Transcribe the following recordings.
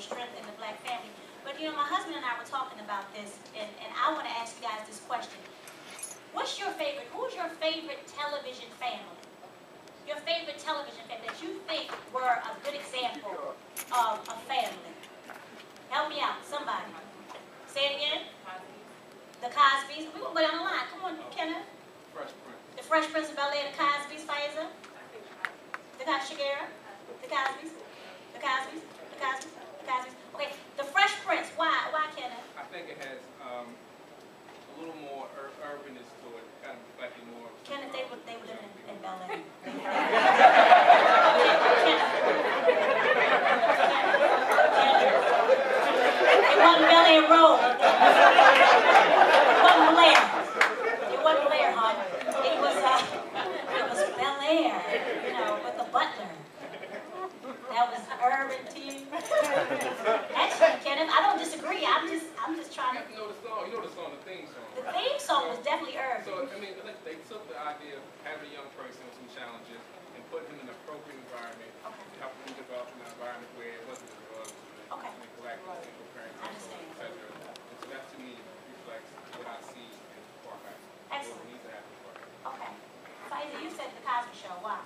strength in the black family. But you know, my husband and I were talking about this, and I want to ask you guys this question. Who's your favorite television family? Your favorite television family that you think were a good example of a family? Help me out, somebody. Say it again. The Cosbys. We're going to go down the line. Come on, Kenneth. Fresh Prince. The Fresh Prince of Bel-Air, the Cosbys, Faiza. The Shigera. The Cosbys. The Cosbys. The Cosbys. The Cosbys. Okay, the Fresh Prince. Why Kenneth? I think it has a little more urbanness to it, kind of reflecting more. Kenneth, they were living in Bel-Air. It wasn't Bel-Air Road. It wasn't Blair. It wasn't Blair, hon. It was Bel-Air, you know, with the butler. That was urban to you. Actually, Kenneth, I don't disagree. I'm just trying to. You know the song. You know the song, the theme song. The theme song was definitely urban. So I mean, they took the idea of having a young person with some challenges and put him in an appropriate environment, helping him develop in an environment where it wasn't a drug, neglect, single parent, etc. And so that to me reflects what I see in Park Heights. Excellent. What needs to happen in Park Heights. Okay. Faiza, you said the Cosby Show. Why?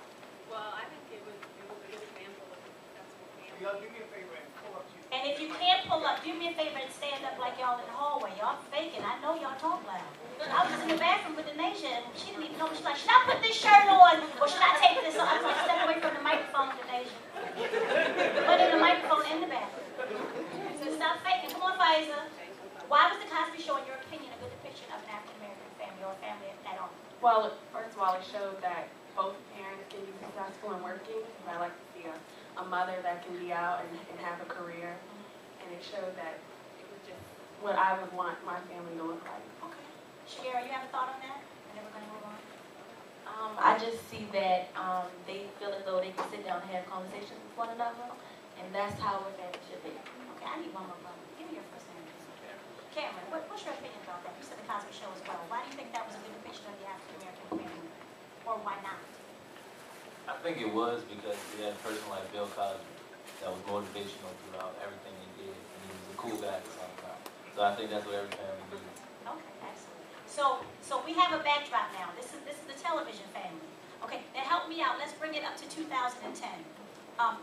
Well, I think it was a good example of a successful family. Y'all do me a favor and pull up to you. And if you can't pull up, do me a favor and stand up like y'all in the hallway. Y'all faking. I know y'all talk loud. I was just in the bathroom with Denasia, and she didn't even know. She's like, should I put this shirt on, or should I take this off? I was like, step away from the microphone, Denasia. Putting the microphone in the bathroom. So stop faking. Come on, Faiza. Why was the Cosby Show, in your opinion, a good depiction of an African-American family or a family at all? Well, first of all, it showed that both parents can be successful in working. I like to see a mother that can be out and have a career. And it showed that it was just what I would want my family to look like. Okay. Shigera, you have a thought on that? And then we're going to move on. I just see that they feel as though they can sit down and have conversations with one another. And that's how a family should be. Okay, I need one more brother. Give me your first name. Cameron, what's your opinion about that? You said the Cosby Show as well. Why do you think that was a good depiction of the African-American family? Or why not? I think it was because we had a person like Bill Cosby that was motivational throughout everything he did, and he was a cool guy at the same time. So I think that's what every family needs. Okay, excellent. So we have a backdrop now. This is the television family. Okay, now help me out. Let's bring it up to 2010.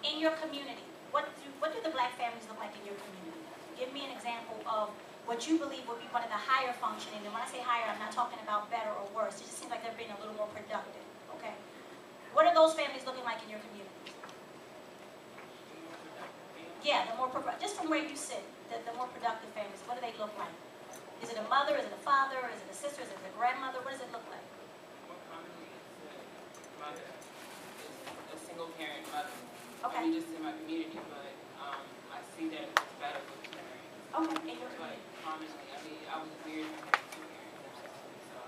In your community, what do the black families look like in your community? Give me an example of what you believe would be one of the higher functioning. And when I say higher, I'm not talking about better or worse. It just seems like they're being a little more productive. Okay. What are those families looking like in your community? Yeah, the more just from where you sit, the more productive families. What do they look like? Is it a mother? Is it a father? Is it a sister? Is it a grandmother? What does it look like? More commonly, it's a mother. It's a single parent mother. Okay. I mean, just in my community, but I see that it's better with two parents. Okay. In your community. But commonly, I mean, I was weird when I had two parents. So,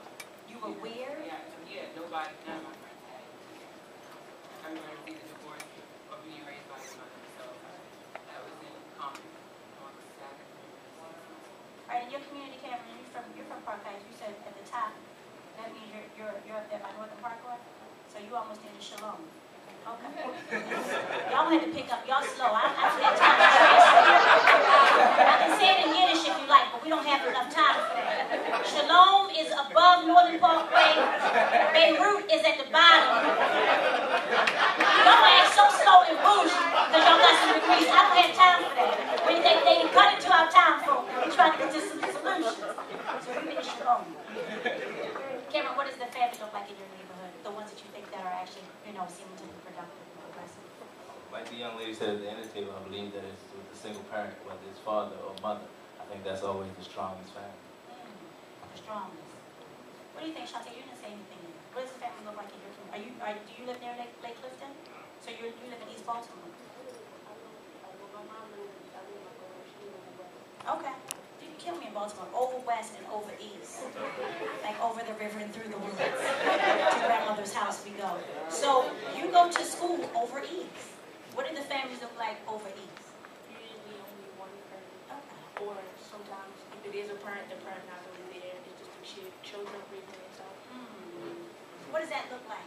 you were weird? Yeah, none of my friends had two parents. Everybody was either divorced or being raised by their mother. So that was in common amongst that. All right, in your community, Cameron, you're from Park Heights. You said at the top. That means you're up there by Northern Parkway. So you almost into Shalom. Okay. Y'all had to pick up. Y'all slow. I don't have time to I can say it in Yiddish if you like, but we don't have enough time for that. Shalom is above Northern Parkway. Beirut is at the bottom. Y'all act so slow and bougie because y'all got some degrees. I don't have time for that. They cut into our time for we try to get to some solutions. So we need Shalom. Cameron, what does the family look like in your neighborhood? The ones that you think that are actually, seeming to be productive and progressive? Like the young lady said at the end of the table, I believe that it's with the single parent, whether it's father or mother. I think that's always the strongest family. The strongest. What do you think, Shantae? You didn't say anything yet. What does the family look like in your community? Do you live near Lake Clifton? So you live in East Baltimore? Okay. You can kill me in Baltimore. Over west and over east. Like over the river and through the woods. To grandmother's house we go. So you go to school over east. What do the families look like over east? Usually only one parent. Okay. Or sometimes if it is a parent, the parent not really there. It's just the children raising themselves. What does that look like?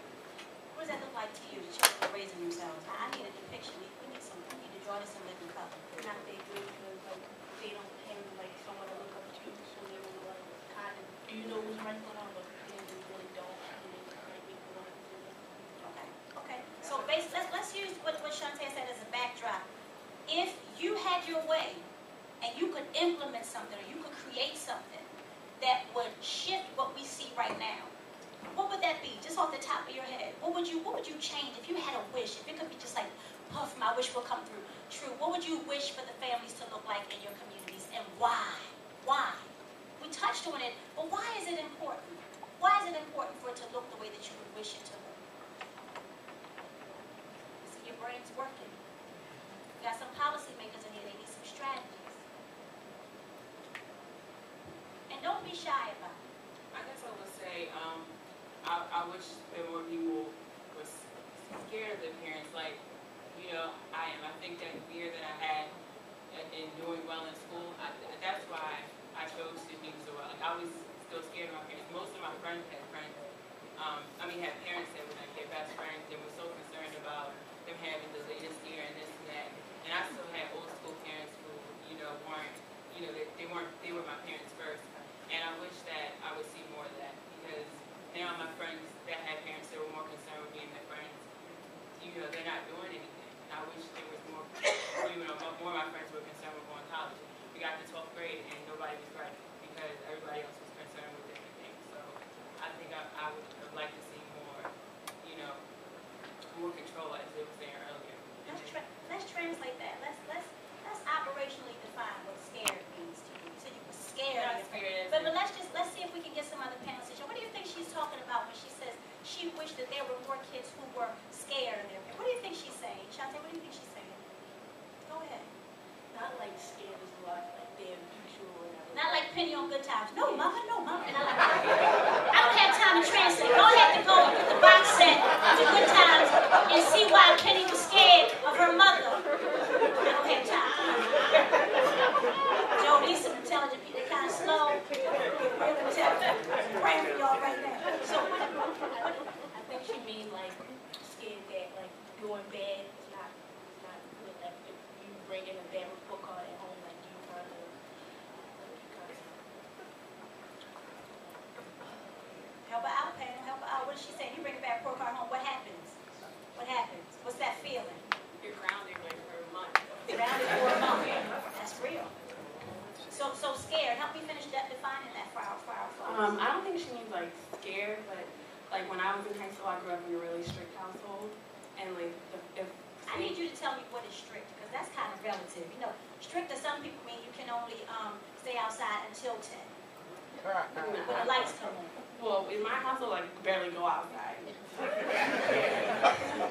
What does that look like to you? The children raising themselves. I need a depiction. We need to draw this in living color. Not big. implement something, or you could create something that would shift what we see right now, what would that be? Just off the top of your head, what would you change if you had a wish? If it could be just like, puff, my wish will come through. True. What would you wish for the families to look like in your communities, and why? Why? We touched on it, but why is it important? Why is it important for it to look the way that you would wish it to look? See, your brain's working. You got some policymakers in here, they need some strategies. And don't be shy about it. I guess I would say, I wish that more people was scared of their parents, like, you know, I am. I think that fear that I had in doing well in school, that's why I chose to do so well. Like, I was still scared of my parents. Most of my friends had friends, had parents that were like their best friends. They were so concerned about them having the latest gear and this and that. And I still had old school parents who, weren't, they were my parents first. And I wish that I would see more of that, because now my friends that had parents that were more concerned with being their friends, they're not doing anything. And I wish there was more, more of my friends were concerned with going to college. We got to 12th grade and nobody was right because everybody else was concerned with different things. So I think I would have liked to see more, more control, as they were saying earlier. Let's translate that. Let's operationally define what scared means to you. So you were scared. Not scared. But let's see if we can get some other panelists. What do you think she's talking about when she says she wished that there were more kids who were scared of their parents? What do you think she's saying? Shante, what do you think she's saying? Go ahead. Not like scared as well, like damn picture or whatever. Not like Penny on Good Times. No, mama, no, mama. Not like that. I don't have time to translate. Y'all have to go with the box set to Good Times and see why Penny was scared of her mother. I don't have time. Joe, these some intelligent people. They're kind of slow. Really intelligent. Praying for y'all right now. So what I think she means like scared that like doing bad is not good. Like if you bring in a bad report card at home, like you run a help her out, Pam. Help her out. What is she saying? You bring a bad report card home. What happens? What happens? What's that feeling? You're grounded like for a month. Grounded for a month. That's real. So scared. Help me finish defining that for our folks. I don't think she means like scared, but like when I was in high school, I grew up in a really strict household, and like I need you to tell me what is strict, because that's kind of relative. Strict to some people mean you can only stay outside until 10. When the lights come on. Well, in my household, like barely go outside.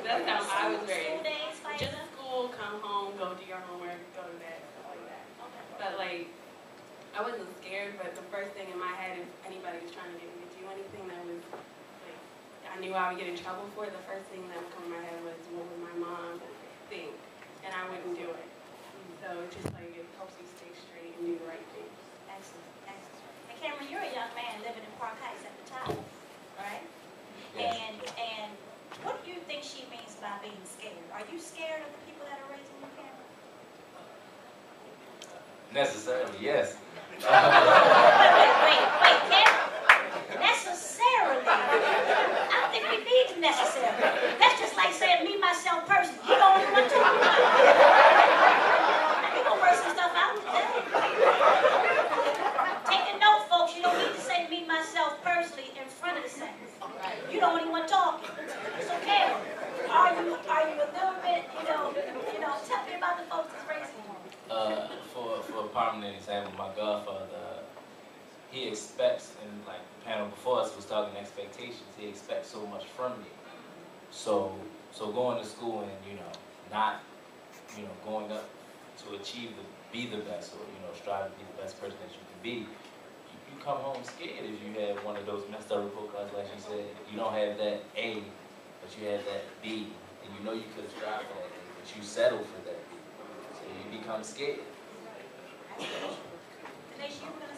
That's how I was raised. School days, Just school, come home, go do your homework, go to bed, stuff like that. Okay. But like, I wasn't scared, but the first thing in my head, if anybody was trying to get me to do anything that was, like, I knew I would get in trouble for, the first thing that would come in my head was, what would my mom think? And I wouldn't do it. So it's just like, it helps you stay straight and do the right thing. Excellent, excellent. And Cameron, you're a young man living in Park Heights at the time, right? Yes. And what do you think she means by being scared? Are you scared of the people that are raising you, Cameron? Necessarily, yes. Wait, Cameron. Necessarily. I don't think we need necessarily. That's just like saying me, myself, person. You don't want to. We gonna work some stuff out today. Take a note, folks. You don't need to say me, myself, personally in front of the sentence. You don't even want talking. So, Cameron, are you a little bit, tell me about the folks that's raising you. For a prominent example, my godfather, he expects, and like the panel before us was talking expectations, he expects so much from you. So going to school and, not, going up to be the best, or, strive to be the best person that you can be, you come home scared if you have one of those messed up report cards, like you said. You don't have that A, but you have that B, and you could have strived for that A, but you settle for that B. So you become scared. Denise, you were going to